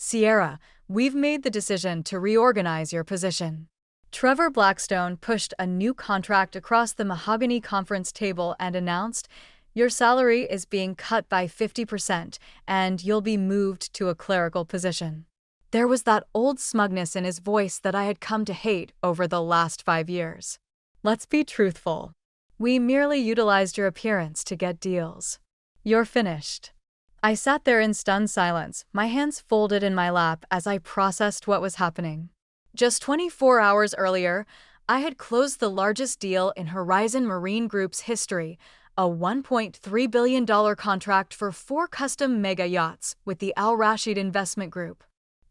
Sierra, we've made the decision to reorganize your position. Trevor Blackstone pushed a new contract across the mahogany conference table and announced, your salary is being cut by 50% and you'll be moved to a clerical position. There was that old smugness in his voice that I had come to hate over the last 5 years. Let's be truthful. We merely utilized your appearance to get deals. You're finished. I sat there in stunned silence, my hands folded in my lap as I processed what was happening. Just 24 hours earlier, I had closed the largest deal in Horizon Marine Group's history, a $1.3 billion contract for 4 custom mega yachts with the Al Rashid Investment Group.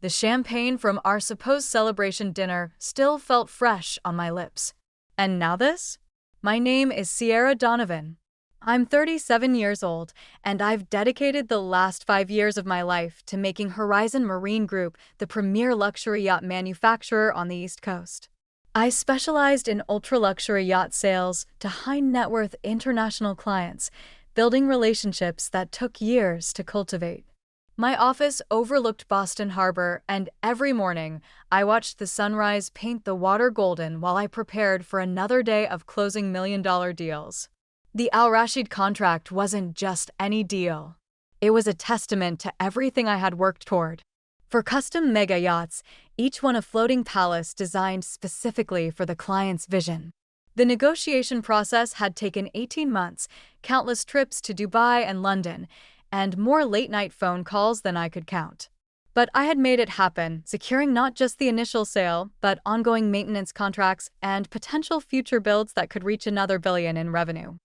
The champagne from our supposed celebration dinner still felt fresh on my lips. And now this? My name is Sierra Donovan. I'm 37 years old, and I've dedicated the last 5 years of my life to making Horizon Marine Group the premier luxury yacht manufacturer on the East Coast. I specialized in ultra-luxury yacht sales to high-net-worth international clients, building relationships that took years to cultivate. My office overlooked Boston Harbor, and every morning, I watched the sunrise paint the water golden while I prepared for another day of closing million-dollar deals. The Al Rashid contract wasn't just any deal. It was a testament to everything I had worked toward. For custom mega yachts, each one a floating palace designed specifically for the client's vision. The negotiation process had taken 18 months, countless trips to Dubai and London, and more late-night phone calls than I could count. But I had made it happen, securing not just the initial sale, but ongoing maintenance contracts and potential future builds that could reach another billion in revenue.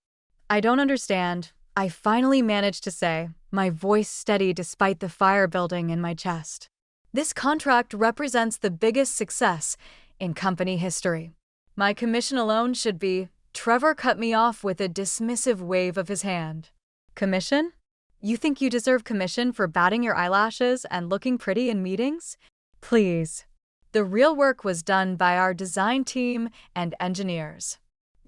I don't understand, I finally managed to say, my voice steady despite the fire building in my chest. This contract represents the biggest success in company history. My commission alone should be. Trevor cut me off with a dismissive wave of his hand. Commission? You think you deserve commission for batting your eyelashes and looking pretty in meetings? Please. The real work was done by our design team and engineers.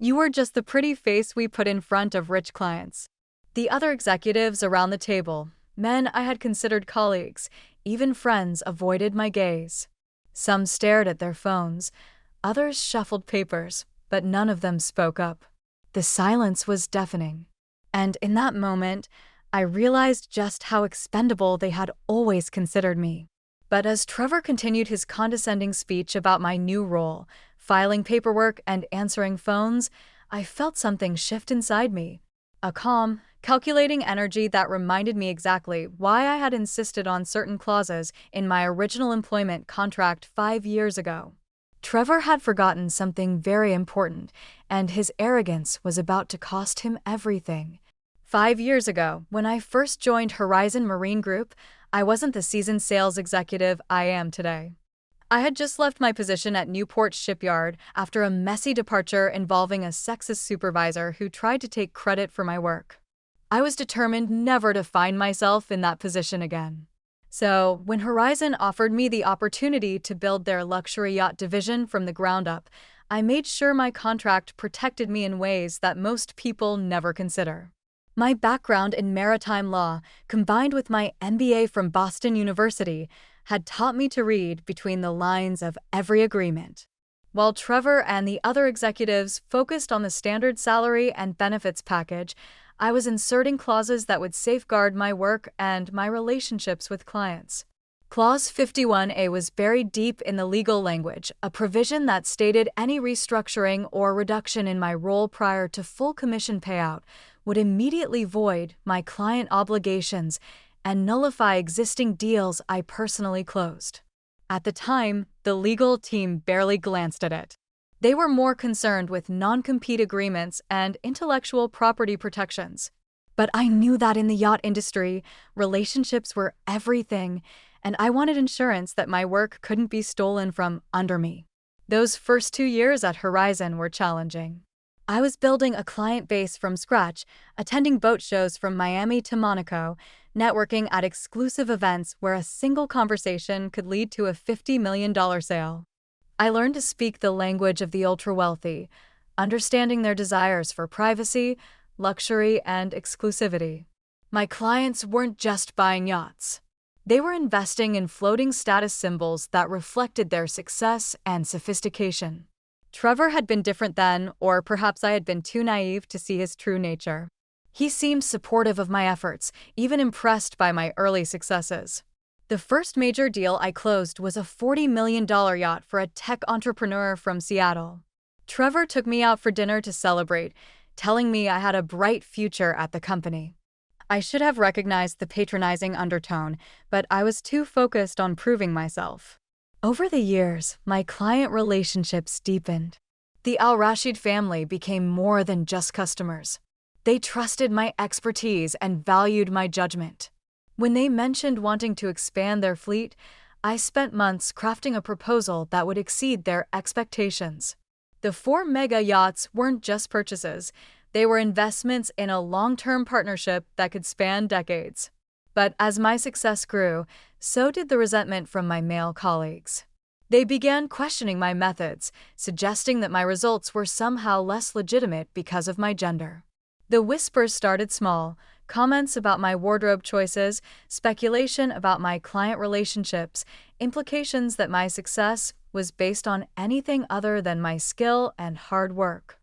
You were just the pretty face we put in front of rich clients. The other executives around the table, men I had considered colleagues, even friends, avoided my gaze. Some stared at their phones, others shuffled papers, but none of them spoke up. The silence was deafening. And in that moment, I realized just how expendable they had always considered me. But as Trevor continued his condescending speech about my new role, filing paperwork and answering phones, I felt something shift inside me. A calm, calculating energy that reminded me exactly why I had insisted on certain clauses in my original employment contract 5 years ago. Trevor had forgotten something very important, and his arrogance was about to cost him everything. 5 years ago, when I first joined Horizon Marine Group, I wasn't the seasoned sales executive I am today. I had just left my position at Newport Shipyard after a messy departure involving a sexist supervisor who tried to take credit for my work. I was determined never to find myself in that position again. So, when Horizon offered me the opportunity to build their luxury yacht division from the ground up, I made sure my contract protected me in ways that most people never consider. My background in maritime law, combined with my MBA from Boston University, had taught me to read between the lines of every agreement. While Trevor and the other executives focused on the standard salary and benefits package, I was inserting clauses that would safeguard my work and my relationships with clients. Clause 51A was buried deep in the legal language, a provision that stated any restructuring or reduction in my role prior to full commission payout would immediately void my client obligations and nullify existing deals I personally closed. At the time, the legal team barely glanced at it. They were more concerned with non-compete agreements and intellectual property protections. But I knew that in the yacht industry, relationships were everything, and I wanted insurance that my work couldn't be stolen from under me. Those first 2 years at Horizon were challenging. I was building a client base from scratch, attending boat shows from Miami to Monaco, networking at exclusive events where a single conversation could lead to a $50 million sale. I learned to speak the language of the ultra-wealthy, understanding their desires for privacy, luxury, and exclusivity. My clients weren't just buying yachts. They were investing in floating status symbols that reflected their success and sophistication. Trevor had been different then, or perhaps I had been too naive to see his true nature. He seemed supportive of my efforts, even impressed by my early successes. The first major deal I closed was a $40 million yacht for a tech entrepreneur from Seattle. Trevor took me out for dinner to celebrate, telling me I had a bright future at the company. I should have recognized the patronizing undertone, but I was too focused on proving myself. Over the years, my client relationships deepened. The Al-Rashid family became more than just customers. They trusted my expertise and valued my judgment. When they mentioned wanting to expand their fleet, I spent months crafting a proposal that would exceed their expectations. The 4 mega yachts weren't just purchases, they were investments in a long-term partnership that could span decades. But as my success grew, so did the resentment from my male colleagues. They began questioning my methods, suggesting that my results were somehow less legitimate because of my gender. The whispers started small: comments about my wardrobe choices, speculation about my client relationships, implications that my success was based on anything other than my skill and hard work.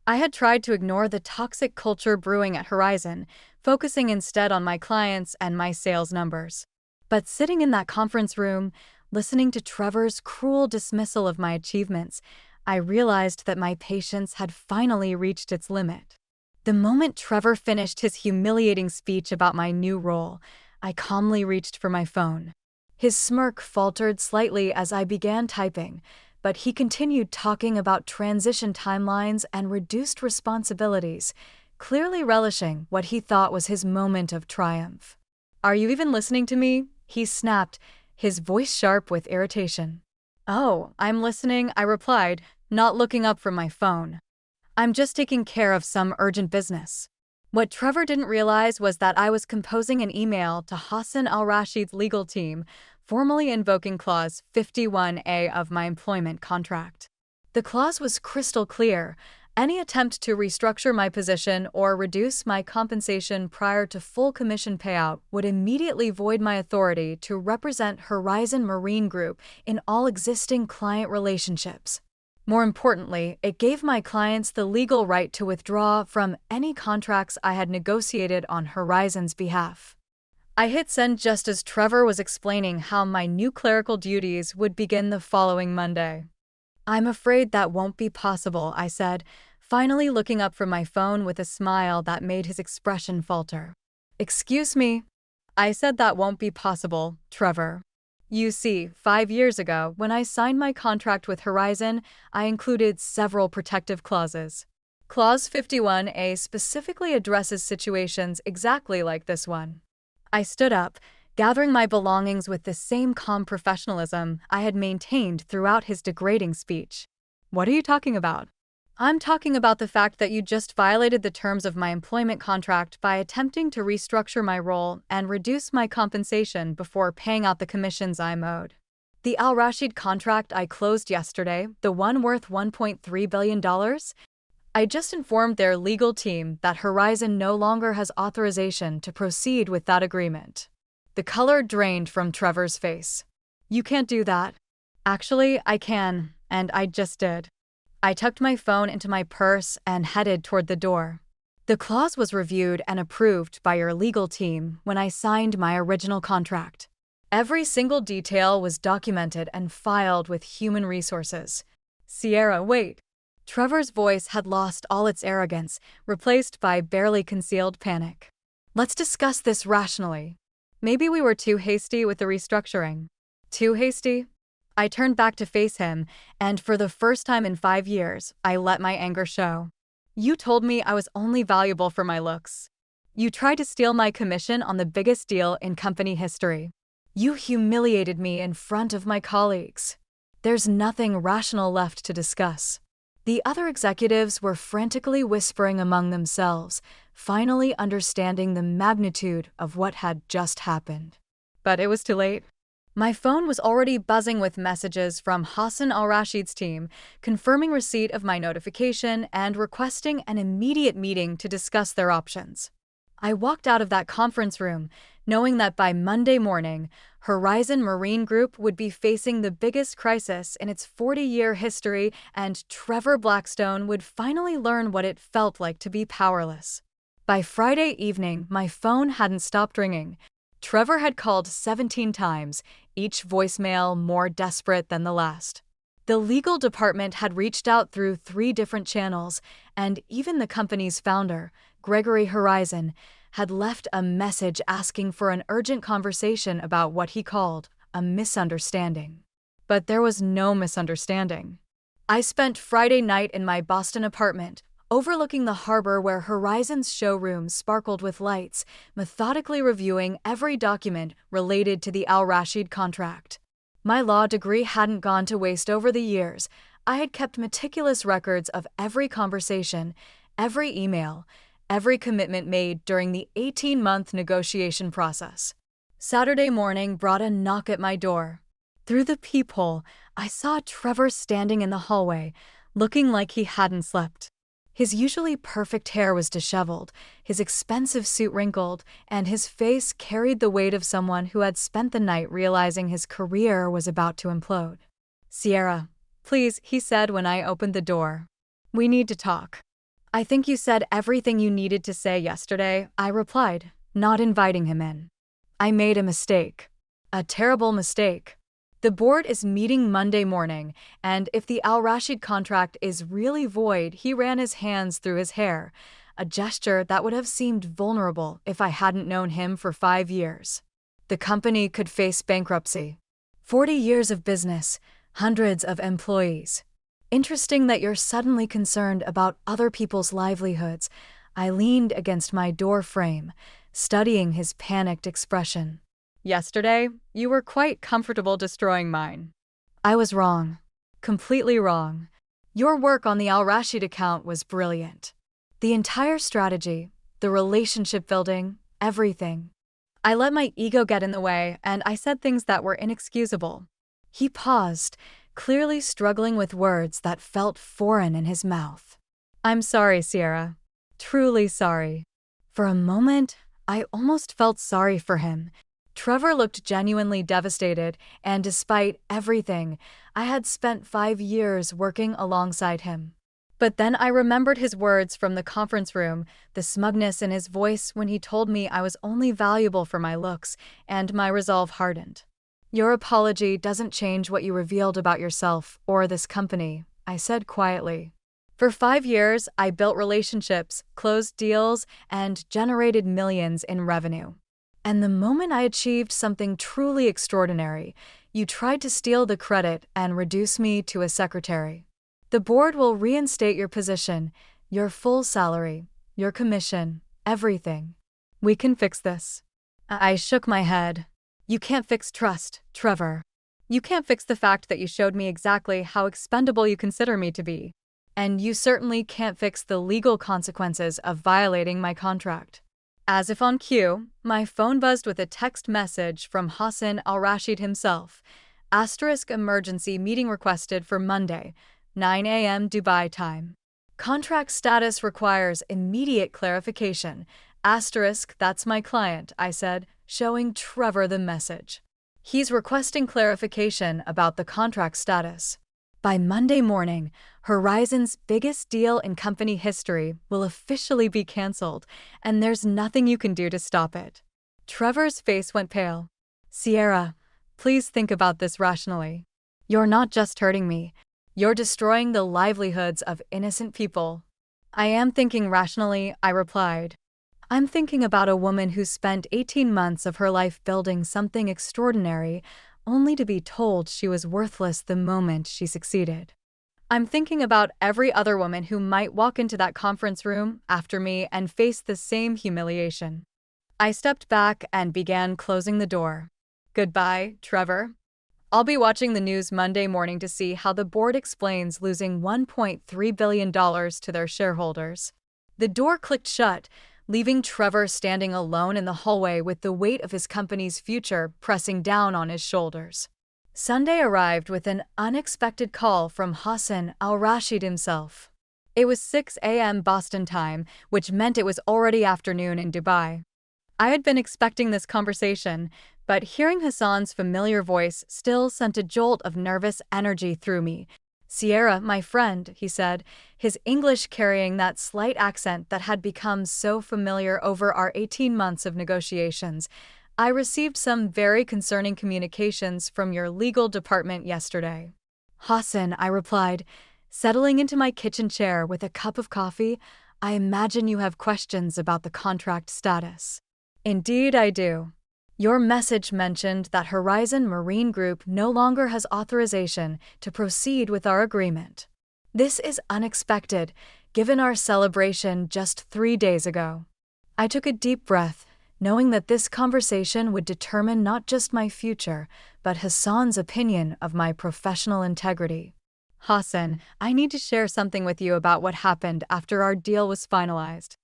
I had tried to ignore the toxic culture brewing at Horizon, focusing instead on my clients and my sales numbers. But sitting in that conference room, listening to Trevor's cruel dismissal of my achievements, I realized that my patience had finally reached its limit. The moment Trevor finished his humiliating speech about my new role, I calmly reached for my phone. His smirk faltered slightly as I began typing, but he continued talking about transition timelines and reduced responsibilities, clearly relishing what he thought was his moment of triumph. "Are you even listening to me?" he snapped, his voice sharp with irritation. "Oh, I'm listening," I replied, not looking up from my phone. "I'm just taking care of some urgent business." What Trevor didn't realize was that I was composing an email to Hassan al-Rashid's legal team, formally invoking Clause 51A of my employment contract. The clause was crystal clear: any attempt to restructure my position or reduce my compensation prior to full commission payout would immediately void my authority to represent Horizon Marine Group in all existing client relationships. More importantly, it gave my clients the legal right to withdraw from any contracts I had negotiated on Horizon's behalf. I hit send just as Trevor was explaining how my new clerical duties would begin the following Monday. "I'm afraid that won't be possible," I said, finally looking up from my phone with a smile that made his expression falter. "Excuse me?" "I said that won't be possible, Trevor. You see, 5 years ago, when I signed my contract with Horizon, I included several protective clauses. Clause 51A specifically addresses situations exactly like this one." I stood up, gathering my belongings with the same calm professionalism I had maintained throughout his degrading speech. "What are you talking about?" "I'm talking about the fact that you just violated the terms of my employment contract by attempting to restructure my role and reduce my compensation before paying out the commissions I'm owed. The Al-Rashid contract I closed yesterday, the one worth $1.3 billion, I just informed their legal team that Horizon no longer has authorization to proceed with that agreement." The color drained from Trevor's face. "You can't do that." "Actually, I can, and I just did." I tucked my phone into my purse and headed toward the door. "The clause was reviewed and approved by your legal team when I signed my original contract. Every single detail was documented and filed with human resources." "Sierra, wait." Trevor's voice had lost all its arrogance, replaced by barely concealed panic. "Let's discuss this rationally. Maybe we were too hasty with the restructuring." "Too hasty?" I turned back to face him, and for the first time in 5 years, I let my anger show. "You told me I was only valuable for my looks. You tried to steal my commission on the biggest deal in company history. You humiliated me in front of my colleagues. There's nothing rational left to discuss." The other executives were frantically whispering among themselves, finally understanding the magnitude of what had just happened. But it was too late. My phone was already buzzing with messages from Hassan al-Rashid's team, confirming receipt of my notification and requesting an immediate meeting to discuss their options. I walked out of that conference room, knowing that by Monday morning, Horizon Marine Group would be facing the biggest crisis in its 40-year history, and Trevor Blackstone would finally learn what it felt like to be powerless. By Friday evening, my phone hadn't stopped ringing. Trevor had called 17 times, each voicemail more desperate than the last. The legal department had reached out through 3 different channels, and even the company's founder, Gregory Horizon, had left a message asking for an urgent conversation about what he called a misunderstanding. But there was no misunderstanding. I spent Friday night in my Boston apartment, overlooking the harbor where Horizon's showroom sparkled with lights, methodically reviewing every document related to the Al Rashid contract. My law degree hadn't gone to waste over the years. I had kept meticulous records of every conversation, every email, every commitment made during the 18-month negotiation process. Saturday morning brought a knock at my door. Through the peephole, I saw Trevor standing in the hallway, looking like he hadn't slept. His usually perfect hair was disheveled, his expensive suit wrinkled, and his face carried the weight of someone who had spent the night realizing his career was about to implode. "Sierra, please," he said when I opened the door. "We need to talk." "I think you said everything you needed to say yesterday," I replied, not inviting him in. "I made a mistake. A terrible mistake. The board is meeting Monday morning, and if the Al Rashid contract is really void," he ran his hands through his hair, a gesture that would have seemed vulnerable if I hadn't known him for 5 years. "The company could face bankruptcy. 40 years of business, hundreds of employees. Interesting that you're suddenly concerned about other people's livelihoods." I leaned against my door frame, studying his panicked expression. "Yesterday, you were quite comfortable destroying mine." I was wrong. Completely wrong. Your work on the Al Rashid account was brilliant. The entire strategy, the relationship building, everything. I let my ego get in the way, and I said things that were inexcusable. He paused, clearly struggling with words that felt foreign in his mouth. "I'm sorry, Sierra. Truly sorry." For a moment, I almost felt sorry for him. Trevor looked genuinely devastated, and despite everything, I had spent 5 years working alongside him. But then I remembered his words from the conference room, the smugness in his voice when he told me I was only valuable for my looks, and my resolve hardened. "Your apology doesn't change what you revealed about yourself or this company," I said quietly. "For 5 years, I built relationships, closed deals, and generated millions in revenue. And the moment I achieved something truly extraordinary, you tried to steal the credit and reduce me to a secretary. The board will reinstate your position, your full salary, your commission, everything. We can fix this." I shook my head. "You can't fix trust, Trevor. You can't fix the fact that you showed me exactly how expendable you consider me to be. And you certainly can't fix the legal consequences of violating my contract." As if on cue, my phone buzzed with a text message from Hassan Al-Rashid himself. *emergency meeting requested for Monday, 9 a.m. Dubai time. Contract status requires immediate clarification. That's my client, I said, showing Trevor the message. He's requesting clarification about the contract status. By Monday morning, Horizon's biggest deal in company history will officially be canceled, and there's nothing you can do to stop it. Trevor's face went pale. "Sierra, please think about this rationally. You're not just hurting me. You're destroying the livelihoods of innocent people." "I am thinking rationally," I replied. "I'm thinking about a woman who spent 18 months of her life building something extraordinary, only to be told she was worthless the moment she succeeded. I'm thinking about every other woman who might walk into that conference room after me and face the same humiliation." I stepped back and began closing the door. "Goodbye, Trevor. I'll be watching the news Monday morning to see how the board explains losing $1.3 billion to their shareholders." The door clicked shut, leaving Trevor standing alone in the hallway with the weight of his company's future pressing down on his shoulders. Sunday arrived with an unexpected call from Hassan Al-Rashid himself. It was 6 a.m. Boston time, which meant it was already afternoon in Dubai. I had been expecting this conversation, but hearing Hassan's familiar voice still sent a jolt of nervous energy through me. "Sierra, my friend," he said, his English carrying that slight accent that had become so familiar over our 18 months of negotiations. "I received some very concerning communications from your legal department yesterday." "Hassan," I replied, settling into my kitchen chair with a cup of coffee. "I imagine you have questions about the contract status." "Indeed I do. Your message mentioned that Horizon Marine Group no longer has authorization to proceed with our agreement. This is unexpected, given our celebration just 3 days ago." I took a deep breath, knowing that this conversation would determine not just my future, but Hassan's opinion of my professional integrity. "Hassan, I need to share something with you about what happened after our deal was finalized."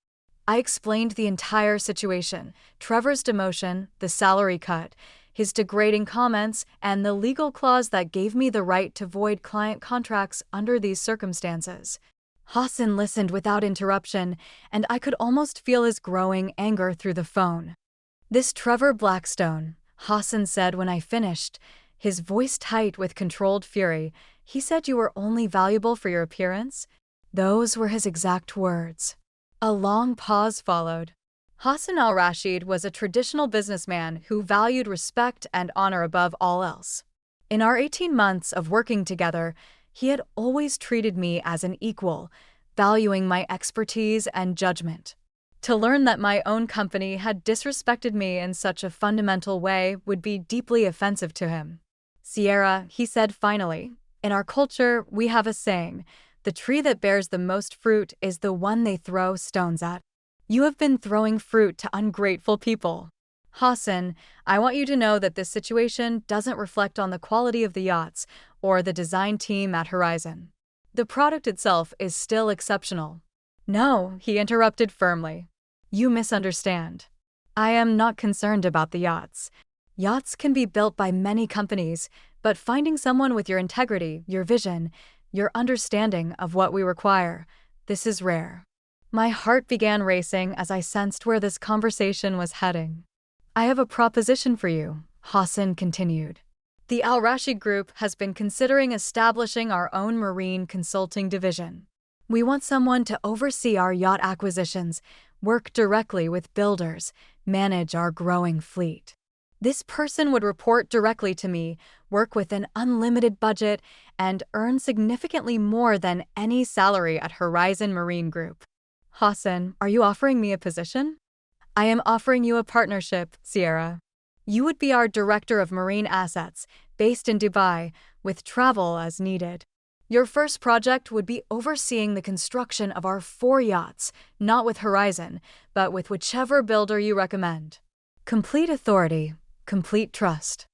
I explained the entire situation: Trevor's demotion, the salary cut, his degrading comments, and the legal clause that gave me the right to void client contracts under these circumstances. Hassan listened without interruption, and I could almost feel his growing anger through the phone. "This Trevor Blackstone," Hassan said when I finished, his voice tight with controlled fury, "he said you were only valuable for your appearance?" Those were his exact words. A long pause followed. Hassan al-Rashid was a traditional businessman who valued respect and honor above all else. In our 18 months of working together, he had always treated me as an equal, valuing my expertise and judgment. To learn that my own company had disrespected me in such a fundamental way would be deeply offensive to him. "Sierra," he said finally, "in our culture, we have a saying: the tree that bears the most fruit is the one they throw stones at. You have been throwing fruit to ungrateful people. Hassan, I want you to know that this situation doesn't reflect on the quality of the yachts or the design team at Horizon. The product itself is still exceptional." "No," he interrupted firmly. "You misunderstand. I am not concerned about the yachts. Yachts can be built by many companies, but finding someone with your integrity, your vision, your understanding of what we require, this is rare." My heart began racing as I sensed where this conversation was heading. "I have a proposition for you," Hassan continued. "The Al-Rashid Group has been considering establishing our own marine consulting division. We want someone to oversee our yacht acquisitions, work directly with builders, manage our growing fleet. This person would report directly to me, work with an unlimited budget, and earn significantly more than any salary at Horizon Marine Group." "Hassan, are you offering me a position?" "I am offering you a partnership, Sierra. You would be our director of marine assets, based in Dubai, with travel as needed. Your first project would be overseeing the construction of our 4 yachts, not with Horizon, but with whichever builder you recommend. Complete authority, complete trust."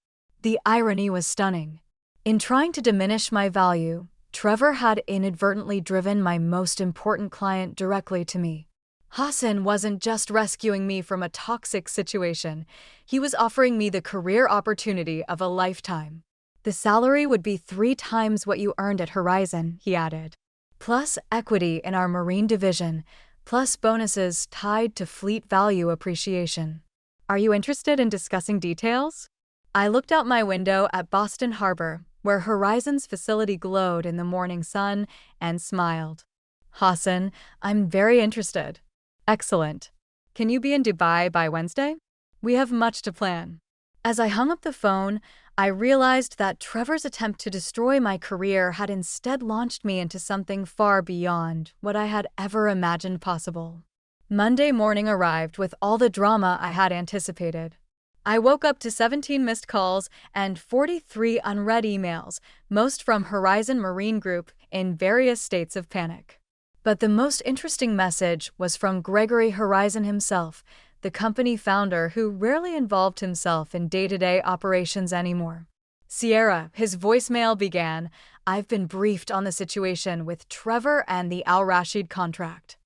The irony was stunning. In trying to diminish my value, Trevor had inadvertently driven my most important client directly to me. Hassan wasn't just rescuing me from a toxic situation, he was offering me the career opportunity of a lifetime. "The salary would be 3 times what you earned at Horizon," he added. "Plus equity in our marine division, plus bonuses tied to fleet value appreciation. Are you interested in discussing details?" I looked out my window at Boston Harbor, where Horizon's facility glowed in the morning sun, and smiled. "Hassan, I'm very interested." "Excellent. Can you be in Dubai by Wednesday? We have much to plan." As I hung up the phone, I realized that Trevor's attempt to destroy my career had instead launched me into something far beyond what I had ever imagined possible. Monday morning arrived with all the drama I had anticipated. I woke up to 17 missed calls and 43 unread emails, most from Horizon Marine Group, in various states of panic. But the most interesting message was from Gregory Horizon himself, the company founder who rarely involved himself in day-to-day operations anymore. "Sierra," his voicemail began, "I've been briefed on the situation with Trevor and the Al-Rashid contract.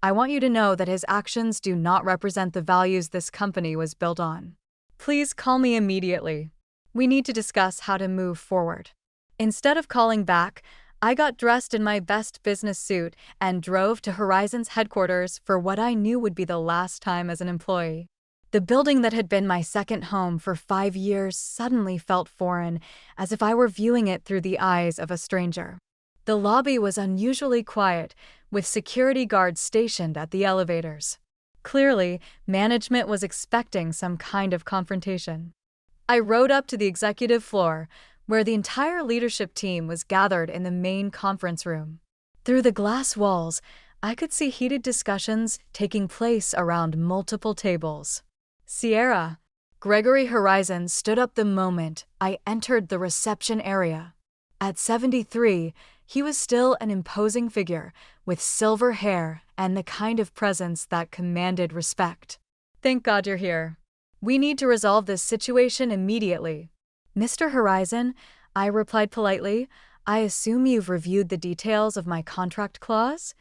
I want you to know that his actions do not represent the values this company was built on. Please call me immediately. We need to discuss how to move forward." Instead of calling back, I got dressed in my best business suit and drove to Horizon's headquarters for what I knew would be the last time as an employee. The building that had been my second home for 5 years suddenly felt foreign, as if I were viewing it through the eyes of a stranger. The lobby was unusually quiet, with security guards stationed at the elevators. Clearly, management was expecting some kind of confrontation. I rode up to the executive floor, where the entire leadership team was gathered in the main conference room. Through the glass walls, I could see heated discussions taking place around multiple tables. Sierra, Gregory Horizon stood up the moment I entered the reception area. At 73, he was still an imposing figure, with silver hair and the kind of presence that commanded respect. "Thank God you're here. We need to resolve this situation immediately." "Mr. Horizon," I replied politely, "I assume you've reviewed the details of my contract clause?"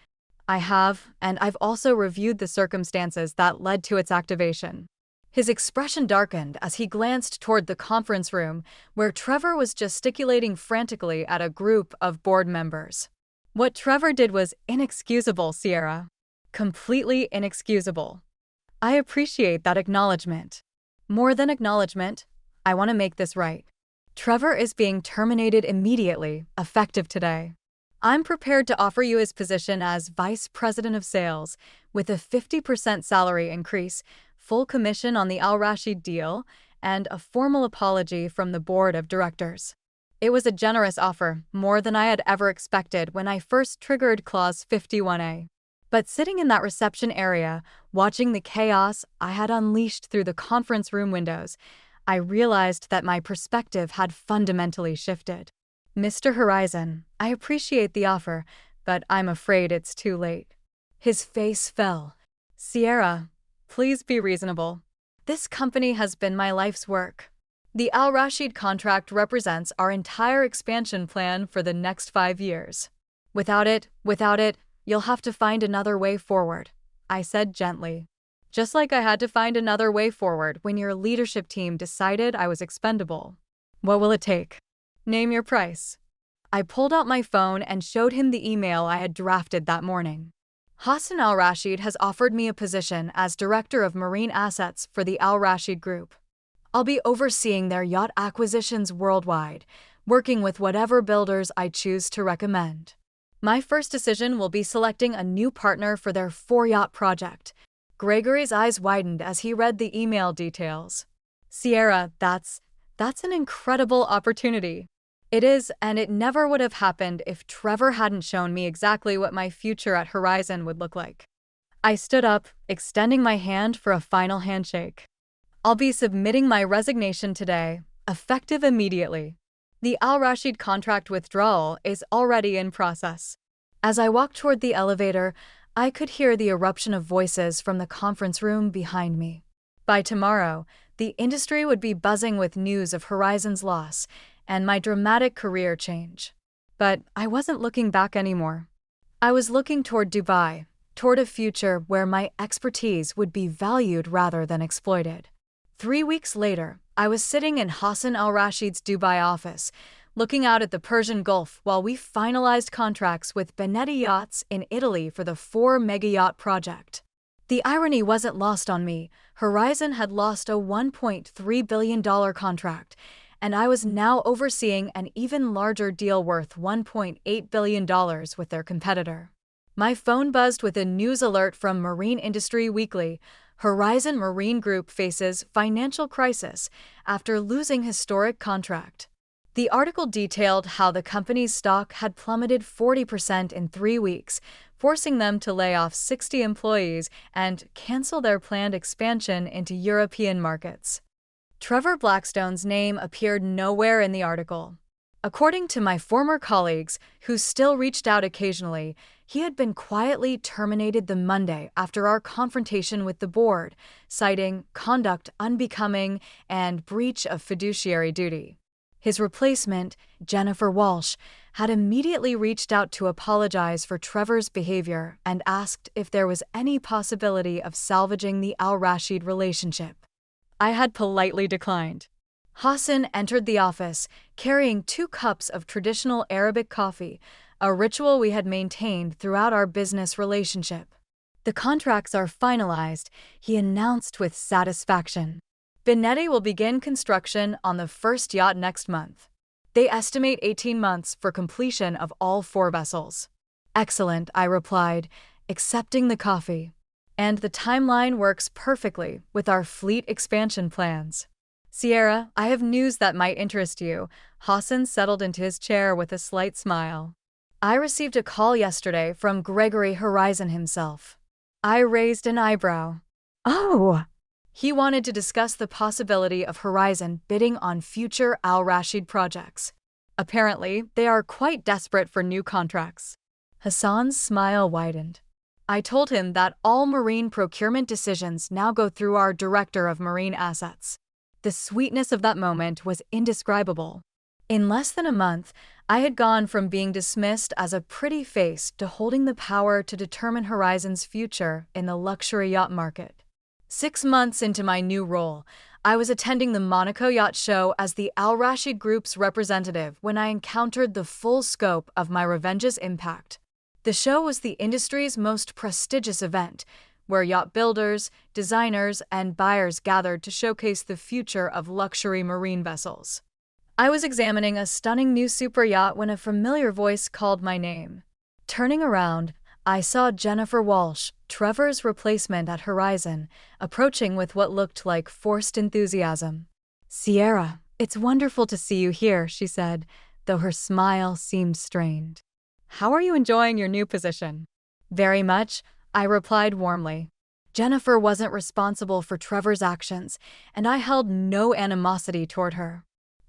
"I have, and I've also reviewed the circumstances that led to its activation." His expression darkened as he glanced toward the conference room, where Trevor was gesticulating frantically at a group of board members. "What Trevor did was inexcusable, Sierra. Completely inexcusable." "I appreciate that acknowledgement." "More than acknowledgement, I want to make this right. Trevor is being terminated immediately, effective today. I'm prepared to offer you his position as Vice President of Sales, with a 50% salary increase, full commission on the Al Rashid deal, and a formal apology from the board of directors." It was a generous offer, more than I had ever expected when I first triggered Clause 51A. But sitting in that reception area, watching the chaos I had unleashed through the conference room windows, I realized that my perspective had fundamentally shifted. "Mr. Horizon, I appreciate the offer, but I'm afraid it's too late." His face fell. "Sierra, please be reasonable. This company has been my life's work. The Al Rashid contract represents our entire expansion plan for the next 5 years. Without it, you'll have to find another way forward," I said gently. "Just like I had to find another way forward when your leadership team decided I was expendable." "What will it take?" "Name your price." I pulled out my phone and showed him the email I had drafted that morning. "Hassan Al Rashid has offered me a position as Director of Marine Assets for the Al Rashid Group. I'll be overseeing their yacht acquisitions worldwide, working with whatever builders I choose to recommend. My first decision will be selecting a new partner for their 4-yacht project." Gregory's eyes widened as he read the email details. "Sierra, that's an incredible opportunity." "It is, and it never would have happened if Trevor hadn't shown me exactly what my future at Horizon would look like." I stood up, extending my hand for a final handshake. "I'll be submitting my resignation today, effective immediately. The Al Rashid contract withdrawal is already in process." As I walked toward the elevator, I could hear the eruption of voices from the conference room behind me. By tomorrow, the industry would be buzzing with news of Horizon's loss and my dramatic career change. But I wasn't looking back anymore. I was looking toward Dubai, toward a future where my expertise would be valued rather than exploited. 3 weeks later, I was sitting in Hassan Al Rashid's Dubai office, looking out at the Persian Gulf while we finalized contracts with Benetti Yachts in Italy for the 4 mega-yacht project. The irony wasn't lost on me. Horizon had lost a $1.3 billion contract, and I was now overseeing an even larger deal worth $1.8 billion with their competitor. My phone buzzed with a news alert from Marine Industry Weekly. Horizon Marine Group faces financial crisis after losing historic contract. The article detailed how the company's stock had plummeted 40% in 3 weeks, forcing them to lay off 60 employees and cancel their planned expansion into European markets. Trevor Blackstone's name appeared nowhere in the article. According to my former colleagues, who still reached out occasionally, he had been quietly terminated the Monday after our confrontation with the board, citing conduct unbecoming and breach of fiduciary duty. His replacement, Jennifer Walsh, had immediately reached out to apologize for Trevor's behavior and asked if there was any possibility of salvaging the Al Rashid relationship. I had politely declined. Hassan entered the office, carrying 2 cups of traditional Arabic coffee, a ritual we had maintained throughout our business relationship. The contracts are finalized, he announced with satisfaction. Benetti will begin construction on the first yacht next month. They estimate 18 months for completion of all 4 vessels. Excellent, I replied, accepting the coffee. And the timeline works perfectly with our fleet expansion plans. Sierra, I have news that might interest you. Hassan settled into his chair with a slight smile. I received a call yesterday from Gregory Horizon himself. I raised an eyebrow. Oh! He wanted to discuss the possibility of Horizon bidding on future Al Rashid projects. Apparently, they are quite desperate for new contracts. Hassan's smile widened. I told him that all marine procurement decisions now go through our Director of Marine Assets. The sweetness of that moment was indescribable. In less than a month, I had gone from being dismissed as a pretty face to holding the power to determine Horizon's future in the luxury yacht market. 6 months into my new role, I was attending the Monaco Yacht Show as the Al Rashid Group's representative when I encountered the full scope of my revenge's impact. The show was the industry's most prestigious event, where yacht builders, designers, and buyers gathered to showcase the future of luxury marine vessels. I was examining a stunning new super yacht when a familiar voice called my name. Turning around, I saw Jennifer Walsh, Trevor's replacement at Horizon, approaching with what looked like forced enthusiasm. Sierra, it's wonderful to see you here, she said, though her smile seemed strained. How are you enjoying your new position? Very much, I replied warmly. Jennifer wasn't responsible for Trevor's actions, and I held no animosity toward her.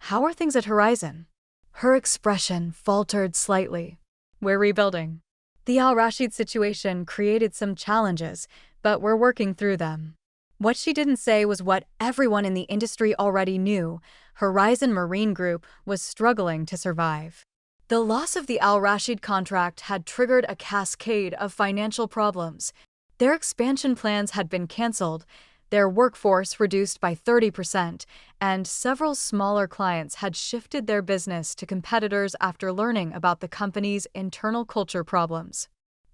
How are things at Horizon? Her expression faltered slightly. We're rebuilding. The Al Rashid situation created some challenges, but we're working through them. What she didn't say was what everyone in the industry already knew. Horizon Marine Group was struggling to survive. The loss of the Al Rashid contract had triggered a cascade of financial problems. Their expansion plans had been canceled, their workforce reduced by 30%, and several smaller clients had shifted their business to competitors after learning about the company's internal culture problems.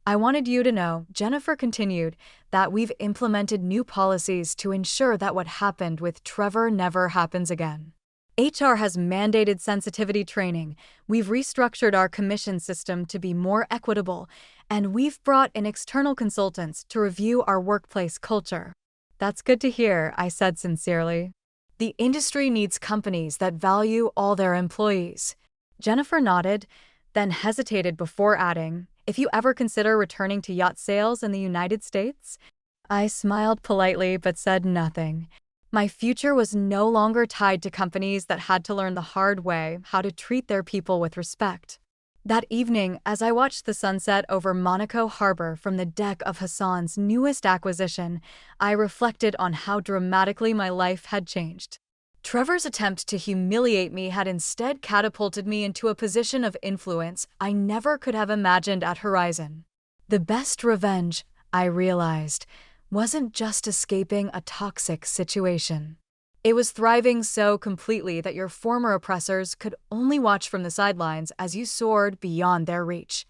I wanted you to know, Jennifer continued, that we've implemented new policies to ensure that what happened with Trevor never happens again. HR has mandated sensitivity training, we've restructured our commission system to be more equitable, and we've brought in external consultants to review our workplace culture. That's good to hear, I said sincerely. The industry needs companies that value all their employees. Jennifer nodded, then hesitated before adding, if you ever consider returning to yacht sales in the United States? I smiled politely but said nothing. My future was no longer tied to companies that had to learn the hard way how to treat their people with respect. That evening, as I watched the sunset over Monaco Harbor from the deck of Hassan's newest acquisition, I reflected on how dramatically my life had changed. Trevor's attempt to humiliate me had instead catapulted me into a position of influence I never could have imagined at Horizon. The best revenge, I realized, wasn't just escaping a toxic situation. It was thriving so completely that your former oppressors could only watch from the sidelines as you soared beyond their reach.